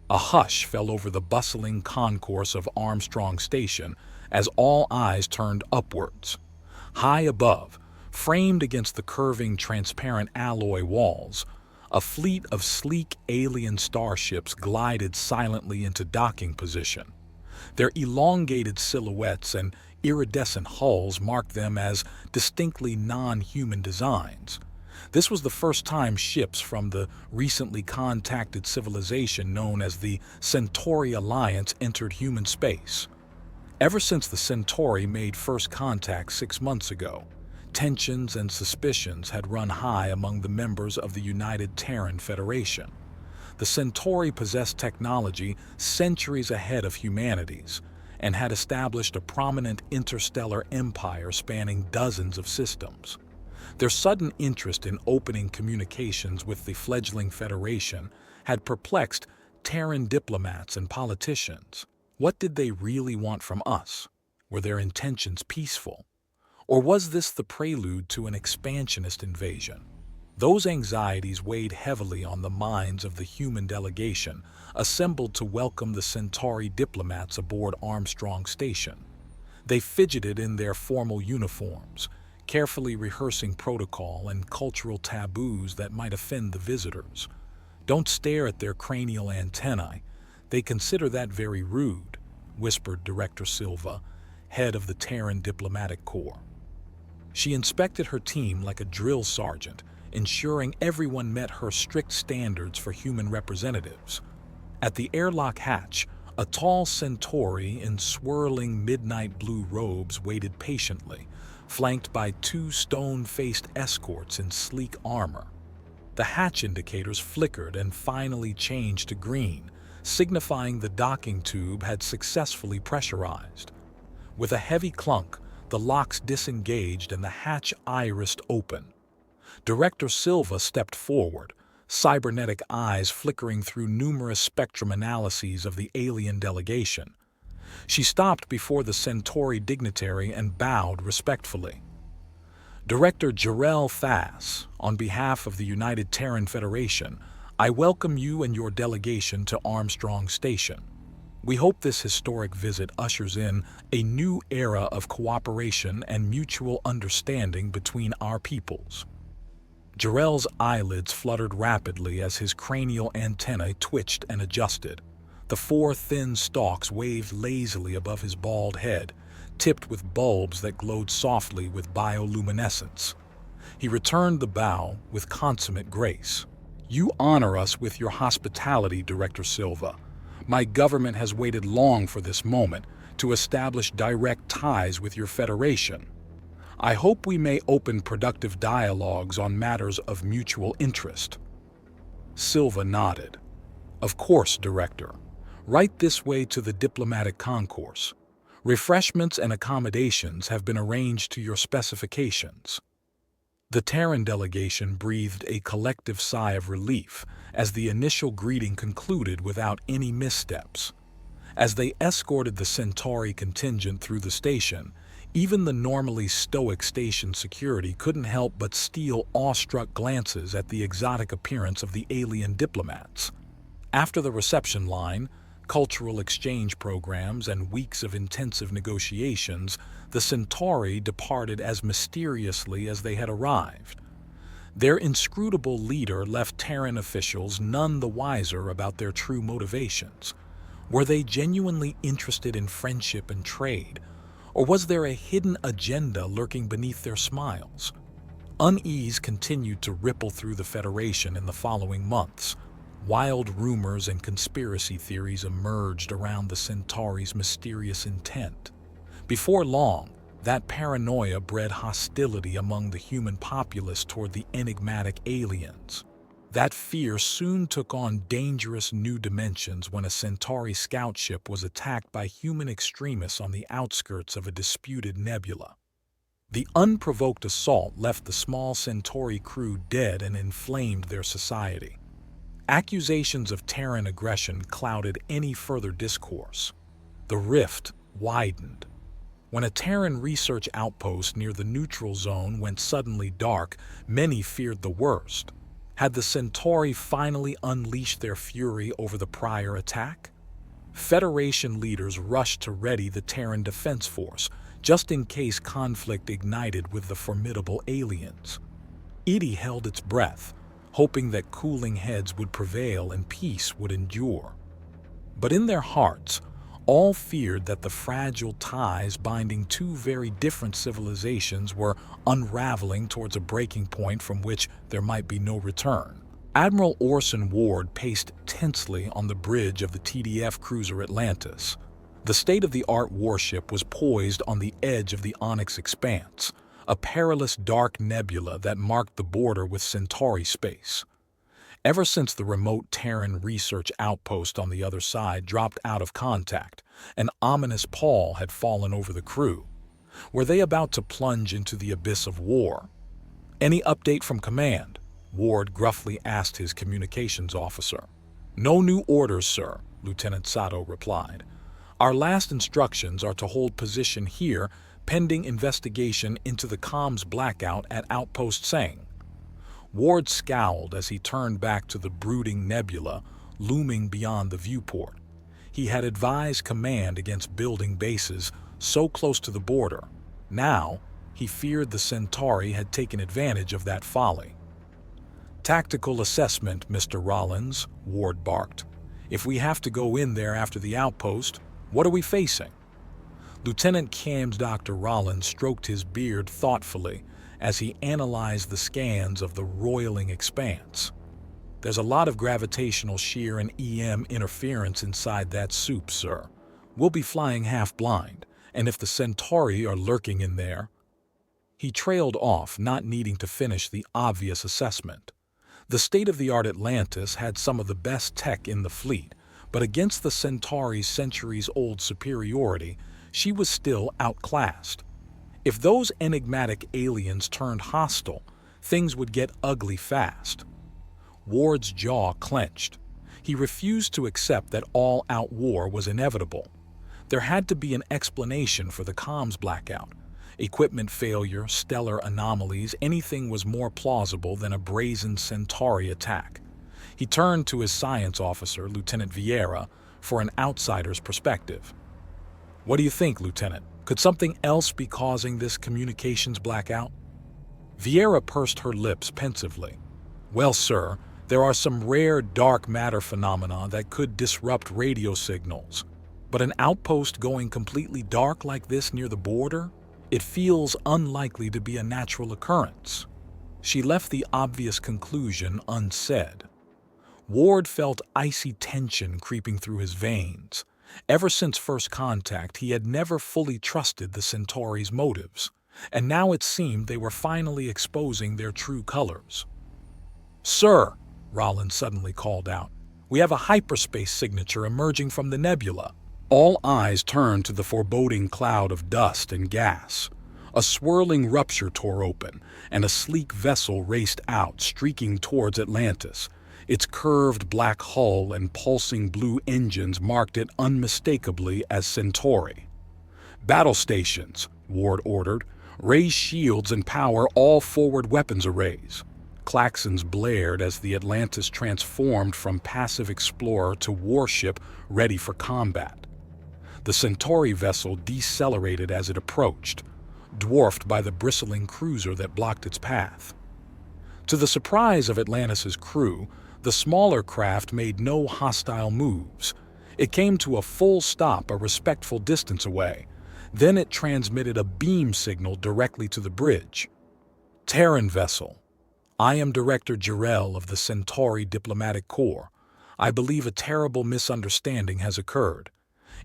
A hush fell over the bustling concourse of Armstrong Station as all eyes turned upwards. High above, framed against the curving transparent alloy walls, a fleet of sleek alien starships glided silently into docking position. Their elongated silhouettes and iridescent hulls marked them as distinctly non-human designs. This was the first time ships from the recently contacted civilization known as the Centauri Alliance entered human space. Ever since the Centauri made first contact 6 months ago, tensions and suspicions had run high among the members of the United Terran Federation. The Centauri possessed technology centuries ahead of humanity's and had established a prominent interstellar empire spanning dozens of systems. Their sudden interest in opening communications with the fledgling Federation had perplexed Terran diplomats and politicians. What did they really want from us? Were their intentions peaceful? Or was this the prelude to an expansionist invasion? Those anxieties weighed heavily on the minds of the human delegation assembled to welcome the Centauri diplomats aboard Armstrong Station. They fidgeted in their formal uniforms, carefully rehearsing protocol and cultural taboos that might offend the visitors. "Don't stare at their cranial antennae. They consider that very rude," whispered Director Silva, head of the Terran Diplomatic Corps. She inspected her team like a drill sergeant, ensuring everyone met her strict standards for human representatives. At the airlock hatch, a tall Centauri in swirling midnight blue robes waited patiently, flanked by two stone-faced escorts in sleek armor. The hatch indicators flickered and finally changed to green, signifying the docking tube had successfully pressurized. With a heavy clunk, the locks disengaged and the hatch irised open. Director Silva stepped forward, cybernetic eyes flickering through numerous spectrum analyses of the alien delegation. She stopped before the Centauri dignitary and bowed respectfully. "Director Jarrell Fass, on behalf of the United Terran Federation, I welcome you and your delegation to Armstrong Station. We hope this historic visit ushers in a new era of cooperation and mutual understanding between our peoples." Jarrell's eyelids fluttered rapidly as his cranial antennae twitched and adjusted. The four thin stalks waved lazily above his bald head, tipped with bulbs that glowed softly with bioluminescence. He returned the bow with consummate grace. "You honor us with your hospitality, Director Silva. My government has waited long for this moment to establish direct ties with your Federation. I hope we may open productive dialogues on matters of mutual interest." Silva nodded. "Of course, Director. Right this way to the diplomatic concourse. Refreshments and accommodations have been arranged to your specifications." The Terran delegation breathed a collective sigh of relief as the initial greeting concluded without any missteps. As they escorted the Centauri contingent through the station, even the normally stoic station security couldn't help but steal awestruck glances at the exotic appearance of the alien diplomats. After the reception line, cultural exchange programs, and weeks of intensive negotiations, the Centauri departed as mysteriously as they had arrived. Their inscrutable leader left Terran officials none the wiser about their true motivations. Were they genuinely interested in friendship and trade, or was there a hidden agenda lurking beneath their smiles? Unease continued to ripple through the Federation in the following months. Wild rumors and conspiracy theories emerged around the Centauri's mysterious intent. Before long, that paranoia bred hostility among the human populace toward the enigmatic aliens. That fear soon took on dangerous new dimensions when a Centauri scout ship was attacked by human extremists on the outskirts of a disputed nebula. The unprovoked assault left the small Centauri crew dead and inflamed their society. Accusations of Terran aggression clouded any further discourse. The rift widened. When a Terran research outpost near the neutral zone went suddenly dark, many feared the worst. Had the Centauri finally unleashed their fury over the prior attack? Federation leaders rushed to ready the Terran Defense Force, just in case conflict ignited with the formidable aliens. Edie held its breath, hoping that cooling heads would prevail and peace would endure. But in their hearts, all feared that the fragile ties binding two very different civilizations were unraveling towards a breaking point from which there might be no return. Admiral Orson Ward paced tensely on the bridge of the TDF cruiser Atlantis. The state-of-the-art warship was poised on the edge of the Onyx Expanse, a perilous dark nebula that marked the border with Centauri space. Ever since the remote Terran research outpost on the other side dropped out of contact, an ominous pall had fallen over the crew. Were they about to plunge into the abyss of war? "Any update from command?" Ward gruffly asked his communications officer. "No new orders, sir," Lieutenant Sato replied. "Our last instructions are to hold position here pending investigation into the comms blackout at Outpost Tsang." Ward scowled as he turned back to the brooding nebula looming beyond the viewport. He had advised command against building bases so close to the border. Now, he feared the Centauri had taken advantage of that folly. "Tactical assessment, Mr. Rollins," Ward barked. "If we have to go in there after the outpost, what are we facing?" Lieutenant Cam's Dr. Rollins stroked his beard thoughtfully as he analyzed the scans of the roiling expanse. "There's a lot of gravitational shear and EM interference inside that soup, sir. We'll be flying half-blind, and if the Centauri are lurking in there—" He trailed off, not needing to finish the obvious assessment. The state-of-the-art Atlantis had some of the best tech in the fleet, but against the Centauri's centuries-old superiority, she was still outclassed. If those enigmatic aliens turned hostile, things would get ugly fast. Ward's jaw clenched. He refused to accept that all-out war was inevitable. There had to be an explanation for the comms blackout. Equipment failure, stellar anomalies, anything was more plausible than a brazen Centauri attack. He turned to his science officer, Lieutenant Vieira, for an outsider's perspective. "What do you think, Lieutenant? Could something else be causing this communications blackout?" Vieira pursed her lips pensively. "Well, sir, there are some rare dark matter phenomena that could disrupt radio signals. But an outpost going completely dark like this near the border? It feels unlikely to be a natural occurrence." She left the obvious conclusion unsaid. Ward felt icy tension creeping through his veins. Ever since first contact, he had never fully trusted the Centauri's motives, and now it seemed they were finally exposing their true colors. "Sir," Rollins suddenly called out, "we have a hyperspace signature emerging from the nebula." All eyes turned to the foreboding cloud of dust and gas. A swirling rupture tore open, and a sleek vessel raced out, streaking towards Atlantis. Its curved black hull and pulsing blue engines marked it unmistakably as Centauri. "Battle stations," Ward ordered. "Raise shields and power all forward weapons arrays." Klaxons blared as the Atlantis transformed from passive explorer to warship ready for combat. The Centauri vessel decelerated as it approached, dwarfed by the bristling cruiser that blocked its path. To the surprise of Atlantis's crew, the smaller craft made no hostile moves. It came to a full stop a respectful distance away. Then it transmitted a beam signal directly to the bridge. "Terran vessel. I am Director Jarrell of the Centauri Diplomatic Corps. I believe a terrible misunderstanding has occurred.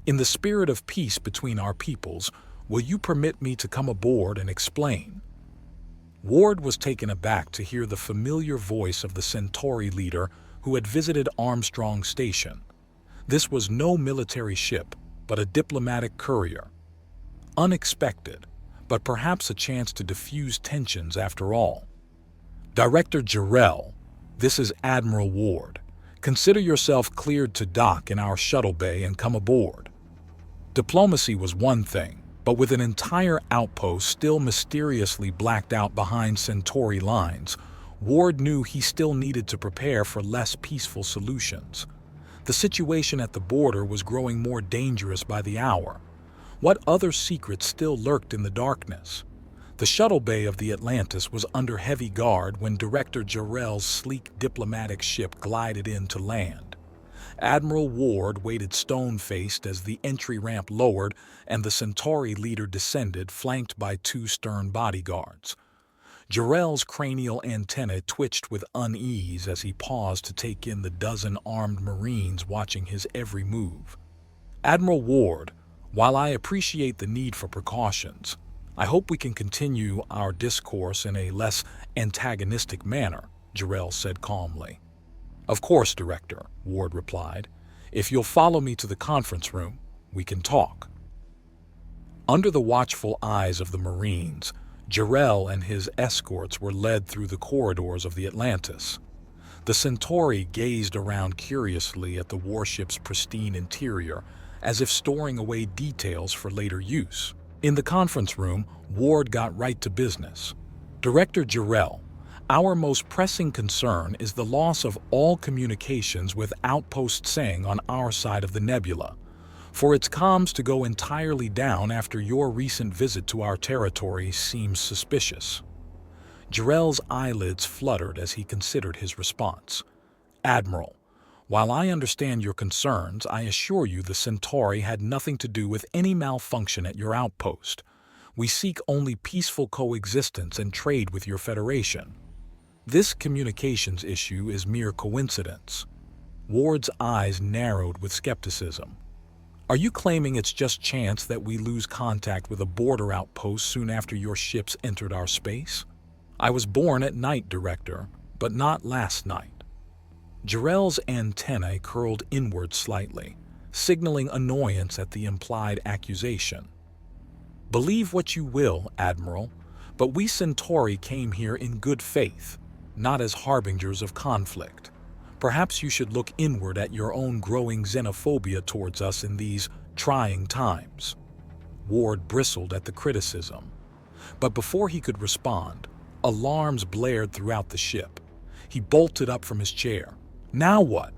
In the spirit of peace between our peoples, will you permit me to come aboard and explain?" Ward was taken aback to hear the familiar voice of the Centauri leader who had visited Armstrong Station. This was no military ship, but a diplomatic courier. Unexpected, but perhaps a chance to diffuse tensions after all. "Director Jarrell, this is Admiral Ward. Consider yourself cleared to dock in our shuttle bay and come aboard." Diplomacy was one thing, but with an entire outpost still mysteriously blacked out behind Centauri lines, Ward knew he still needed to prepare for less peaceful solutions. The situation at the border was growing more dangerous by the hour. What other secrets still lurked in the darkness? The shuttle bay of the Atlantis was under heavy guard when Director Jarrell's sleek diplomatic ship glided in to land. Admiral Ward waited stone-faced as the entry ramp lowered and the Centauri leader descended, flanked by two stern bodyguards. Jarrell's cranial antennae twitched with unease as he paused to take in the dozen armed Marines watching his every move. "Admiral Ward, while I appreciate the need for precautions, I hope we can continue our discourse in a less antagonistic manner," Jarrell said calmly. "Of course, Director," Ward replied. "If you'll follow me to the conference room, we can talk." Under the watchful eyes of the Marines, Jarrell and his escorts were led through the corridors of the Atlantis. The Centauri gazed around curiously at the warship's pristine interior, as if storing away details for later use. In the conference room, Ward got right to business. "Director Jarrell, our most pressing concern is the loss of all communications with Outpost Seng on our side of the nebula. For its comms to go entirely down after your recent visit to our territory seems suspicious." Jarrell's eyelids fluttered as he considered his response. "Admiral, while I understand your concerns, I assure you the Centauri had nothing to do with any malfunction at your outpost. We seek only peaceful coexistence and trade with your Federation. This communications issue is mere coincidence." Ward's eyes narrowed with skepticism. "Are you claiming it's just chance that we lose contact with a border outpost soon after your ships entered our space? I was born at night, Director, but not last night." Jarrell's antennae curled inward slightly, signaling annoyance at the implied accusation. "Believe what you will, Admiral, but we Centauri came here in good faith, not as harbingers of conflict. Perhaps you should look inward at your own growing xenophobia towards us in these trying times." Ward bristled at the criticism. But before he could respond, alarms blared throughout the ship. He bolted up from his chair. Now what?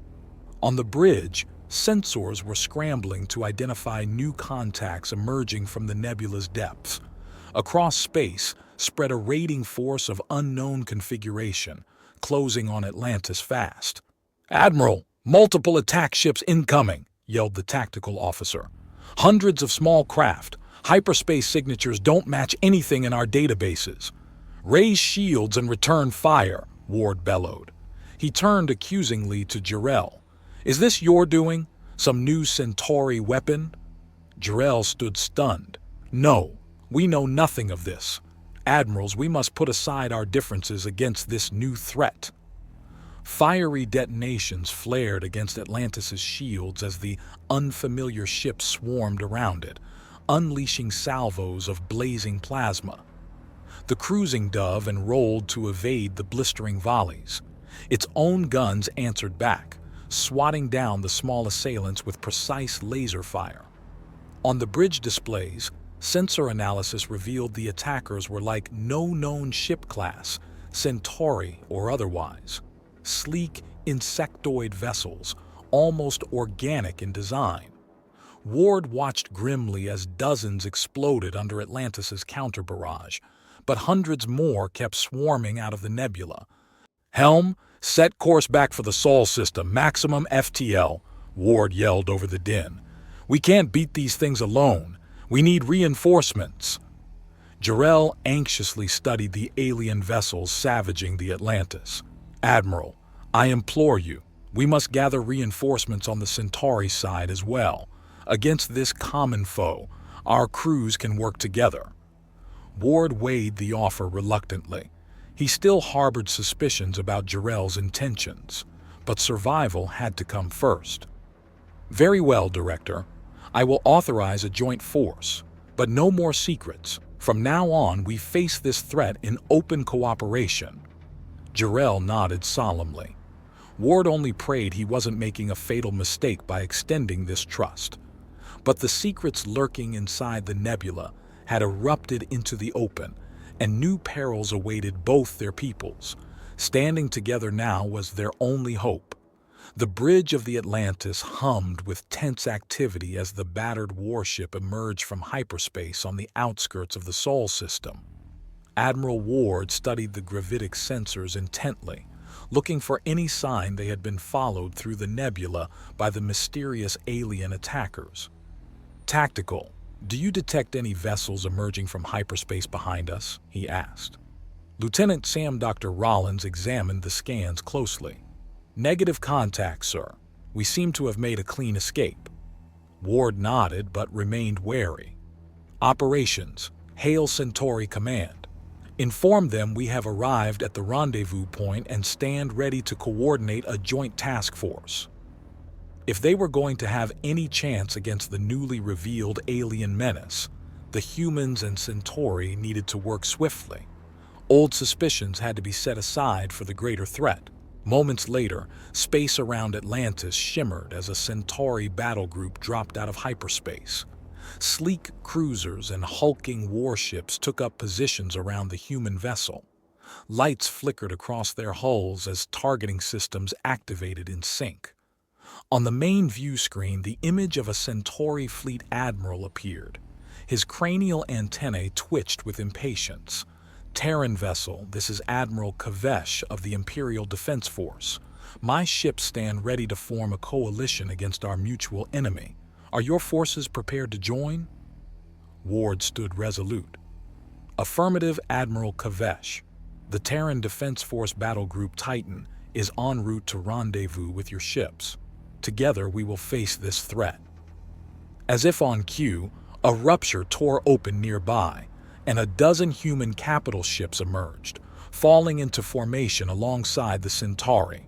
On the bridge, sensors were scrambling to identify new contacts emerging from the nebula's depths. Across space spread a raiding force of unknown configuration, closing on Atlantis fast. "Admiral, multiple attack ships incoming," yelled the tactical officer. "Hundreds of small craft. Hyperspace signatures don't match anything in our databases." "Raise shields and return fire," Ward bellowed. He turned accusingly to Jarrell. "Is this your doing? Some new Centauri weapon?" Jarrell stood stunned. "No, we know nothing of this. Admirals, we must put aside our differences against this new threat." Fiery detonations flared against Atlantis' shields as the unfamiliar ship swarmed around it, unleashing salvos of blazing plasma. The cruising dove enrolled to evade the blistering volleys. Its own guns answered back, swatting down the small assailants with precise laser fire. On the bridge displays, sensor analysis revealed the attackers were like no known ship class, Centauri or otherwise. Sleek, insectoid vessels, almost organic in design. Ward watched grimly as dozens exploded under Atlantis' counter-barrage, but hundreds more kept swarming out of the nebula. "Helm, set course back for the Sol system, maximum FTL," Ward yelled over the din. "We can't beat these things alone. We need reinforcements." Jarrell anxiously studied the alien vessels savaging the Atlantis. "Admiral, I implore you, we must gather reinforcements on the Centauri side as well. Against this common foe, our crews can work together." Ward weighed the offer reluctantly. He still harbored suspicions about Jarrell's intentions, but survival had to come first. "Very well, Director. I will authorize a joint force, but no more secrets. From now on, we face this threat in open cooperation." Jarrell nodded solemnly. Ward only prayed he wasn't making a fatal mistake by extending this trust. But the secrets lurking inside the nebula had erupted into the open, and new perils awaited both their peoples. Standing together now was their only hope. The bridge of the Atlantis hummed with tense activity as the battered warship emerged from hyperspace on the outskirts of the Sol system. Admiral Ward studied the gravitic sensors intently, looking for any sign they had been followed through the nebula by the mysterious alien attackers. "Tactical, do you detect any vessels emerging from hyperspace behind us?" he asked. Lieutenant Sam Dr. Rollins examined the scans closely. "Negative contact, sir. We seem to have made a clean escape." Ward nodded but remained wary. "Operations, hail Centauri Command. Inform them we have arrived at the rendezvous point and stand ready to coordinate a joint task force." If they were going to have any chance against the newly revealed alien menace, the humans and Centauri needed to work swiftly. Old suspicions had to be set aside for the greater threat. Moments later, space around Atlantis shimmered as a Centauri battle group dropped out of hyperspace. Sleek cruisers and hulking warships took up positions around the human vessel. Lights flickered across their hulls as targeting systems activated in sync. On the main view screen, the image of a Centauri fleet admiral appeared. His cranial antennae twitched with impatience. "Terran vessel, this is Admiral Kavesh of the Imperial Defense Force. My ships stand ready to form a coalition against our mutual enemy. Are your forces prepared to join?" Ward stood resolute. "Affirmative, Admiral Kavesh. The Terran Defense Force Battle Group Titan is en route to rendezvous with your ships. Together we will face this threat." As if on cue, a rupture tore open nearby, and a dozen human capital ships emerged, falling into formation alongside the Centauri.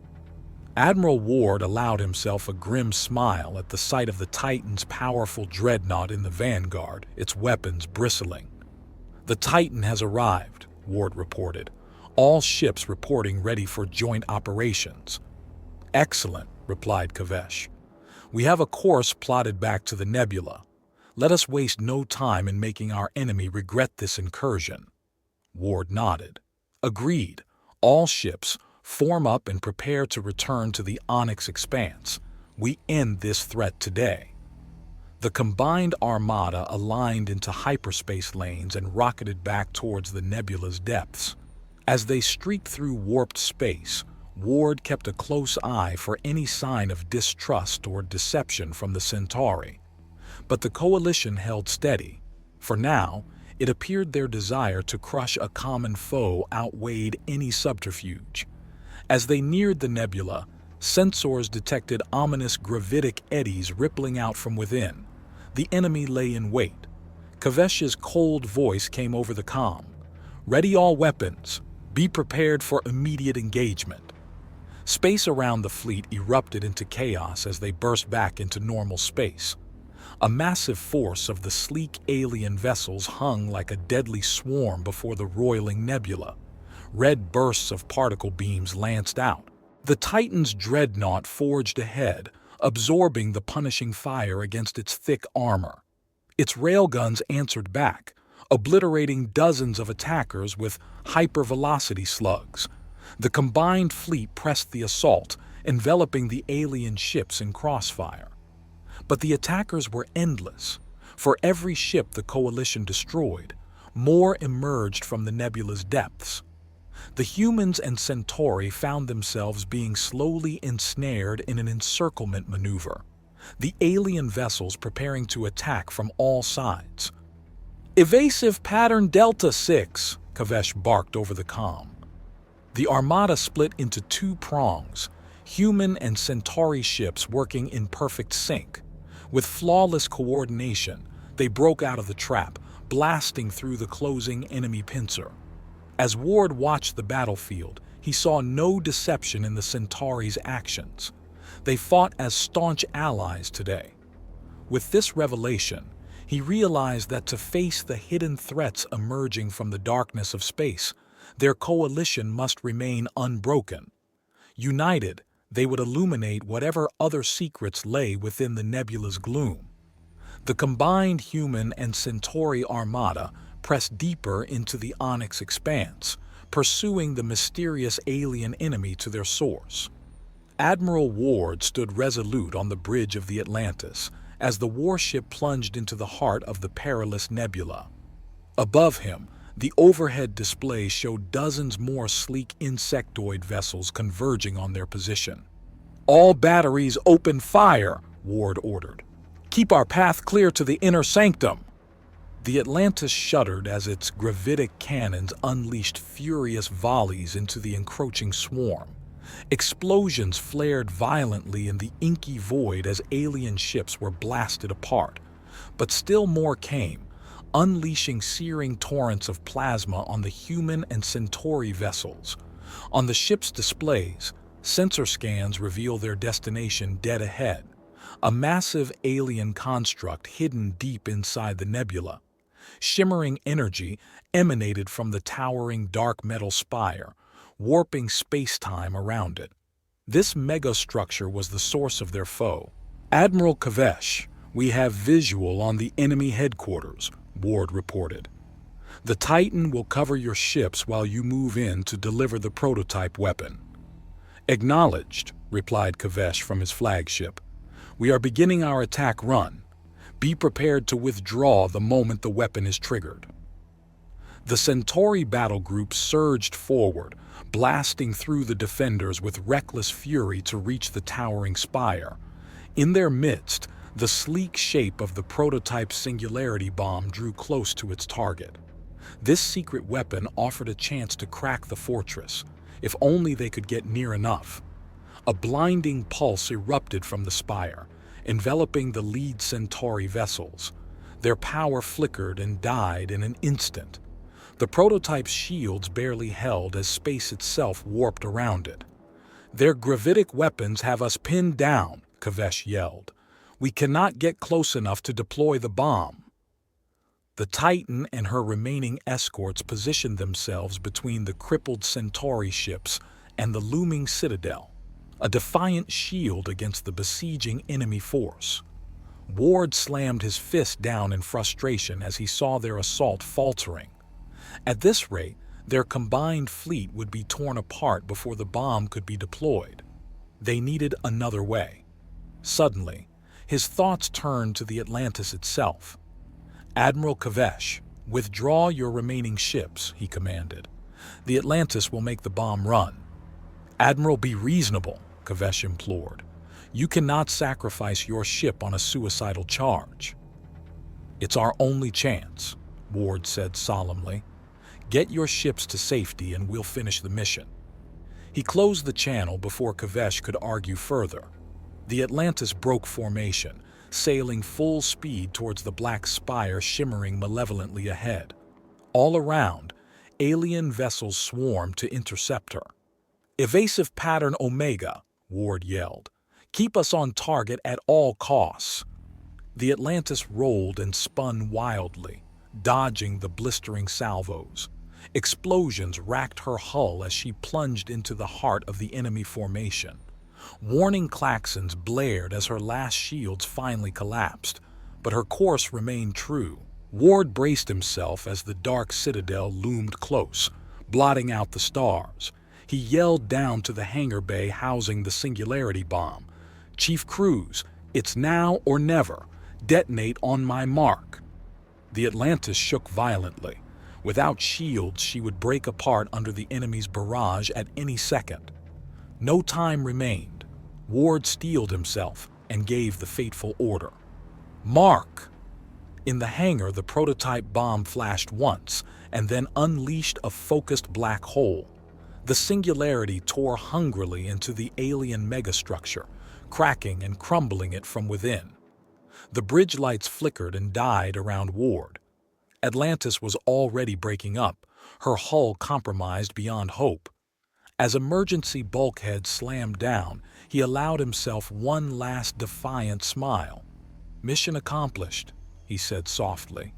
Admiral Ward allowed himself a grim smile at the sight of the Titan's powerful dreadnought in the vanguard, its weapons bristling. "The Titan has arrived," Ward reported. "All ships reporting ready for joint operations." "Excellent," replied Kavesh. "We have a course plotted back to the nebula. Let us waste no time in making our enemy regret this incursion." Ward nodded. "Agreed. All ships, form up and prepare to return to the Onyx Expanse. We end this threat today." The combined armada aligned into hyperspace lanes and rocketed back towards the nebula's depths. As they streaked through warped space, Ward kept a close eye for any sign of distrust or deception from the Centauri. But the coalition held steady. For now, it appeared their desire to crush a common foe outweighed any subterfuge. As they neared the nebula, sensors detected ominous gravitic eddies rippling out from within. The enemy lay in wait. Kavesh's cold voice came over the comm. "Ready all weapons. Be prepared for immediate engagement." Space around the fleet erupted into chaos as they burst back into normal space. A massive force of the sleek alien vessels hung like a deadly swarm before the roiling nebula. Red bursts of particle beams lanced out. The Titan's dreadnought forged ahead, absorbing the punishing fire against its thick armor. Its railguns answered back, obliterating dozens of attackers with hypervelocity slugs. The combined fleet pressed the assault, enveloping the alien ships in crossfire. But the attackers were endless. For every ship the coalition destroyed, more emerged from the nebula's depths. The humans and Centauri found themselves being slowly ensnared in an encirclement maneuver, the alien vessels preparing to attack from all sides. "Evasive pattern Delta 6, Kavesh barked over the comm. The armada split into two prongs, human and Centauri ships working in perfect sync. With flawless coordination, they broke out of the trap, blasting through the closing enemy pincer. As Ward watched the battlefield, he saw no deception in the Centauri's actions. They fought as staunch allies today. With this revelation, he realized that to face the hidden threats emerging from the darkness of space, their coalition must remain unbroken. United, they would illuminate whatever other secrets lay within the nebula's gloom. The combined human and Centauri armada pressed deeper into the Onyx Expanse, pursuing the mysterious alien enemy to their source. Admiral Ward stood resolute on the bridge of the Atlantis as the warship plunged into the heart of the perilous nebula. Above him, the overhead display showed dozens more sleek insectoid vessels converging on their position. "All batteries open fire," Ward ordered. "Keep our path clear to the inner sanctum." The Atlantis shuddered as its gravitic cannons unleashed furious volleys into the encroaching swarm. Explosions flared violently in the inky void as alien ships were blasted apart. But still more came, unleashing searing torrents of plasma on the human and Centauri vessels. On the ship's displays, sensor scans reveal their destination dead ahead, a massive alien construct hidden deep inside the nebula. Shimmering energy emanated from the towering dark metal spire, warping space-time around it. This megastructure was the source of their foe. "Admiral Kavesh, we have visual on the enemy headquarters," Ward reported. "The Titan will cover your ships while you move in to deliver the prototype weapon." "Acknowledged," replied Kavesh from his flagship. "We are beginning our attack run. Be prepared to withdraw the moment the weapon is triggered." The Centauri battle group surged forward, blasting through the defenders with reckless fury to reach the towering spire. In their midst, the sleek shape of the prototype singularity bomb drew close to its target. This secret weapon offered a chance to crack the fortress, if only they could get near enough. A blinding pulse erupted from the spire, enveloping the lead Centauri vessels. Their power flickered and died in an instant. The prototype's shields barely held as space itself warped around it. "Their gravitic weapons have us pinned down," Kavesh yelled. "We cannot get close enough to deploy the bomb." The Titan and her remaining escorts positioned themselves between the crippled Centauri ships and the looming citadel, a defiant shield against the besieging enemy force. Ward slammed his fist down in frustration as he saw their assault faltering. At this rate, their combined fleet would be torn apart before the bomb could be deployed. They needed another way. Suddenly, his thoughts turned to the Atlantis itself. "Admiral Kavesh, withdraw your remaining ships," he commanded. "The Atlantis will make the bomb run." "Admiral, be reasonable," Kavesh implored. "You cannot sacrifice your ship on a suicidal charge." "It's our only chance," Ward said solemnly. "Get your ships to safety and we'll finish the mission." He closed the channel before Kavesh could argue further. The Atlantis broke formation, sailing full speed towards the black spire shimmering malevolently ahead. All around, alien vessels swarmed to intercept her. "Evasive pattern Omega," Ward yelled. "Keep us on target at all costs." The Atlantis rolled and spun wildly, dodging the blistering salvos. Explosions racked her hull as she plunged into the heart of the enemy formation. Warning klaxons blared as her last shields finally collapsed, but her course remained true. Ward braced himself as the dark citadel loomed close, blotting out the stars. He yelled down to the hangar bay housing the singularity bomb. "Chief Cruz, it's now or never. Detonate on my mark." The Atlantis shook violently. Without shields, she would break apart under the enemy's barrage at any second. No time remained. Ward steeled himself and gave the fateful order. "Mark!" In the hangar, the prototype bomb flashed once and then unleashed a focused black hole. The singularity tore hungrily into the alien megastructure, cracking and crumbling it from within. The bridge lights flickered and died around Ward. Atlantis was already breaking up, her hull compromised beyond hope. As emergency bulkheads slammed down, he allowed himself one last defiant smile. "Mission accomplished," he said softly.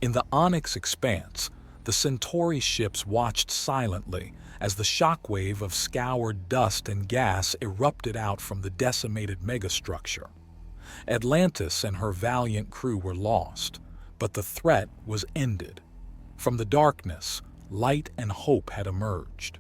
In the onyx expanse, the Centauri ships watched silently as the shockwave of scoured dust and gas erupted out from the decimated megastructure. Atlantis and her valiant crew were lost, but the threat was ended. From the darkness, light and hope had emerged.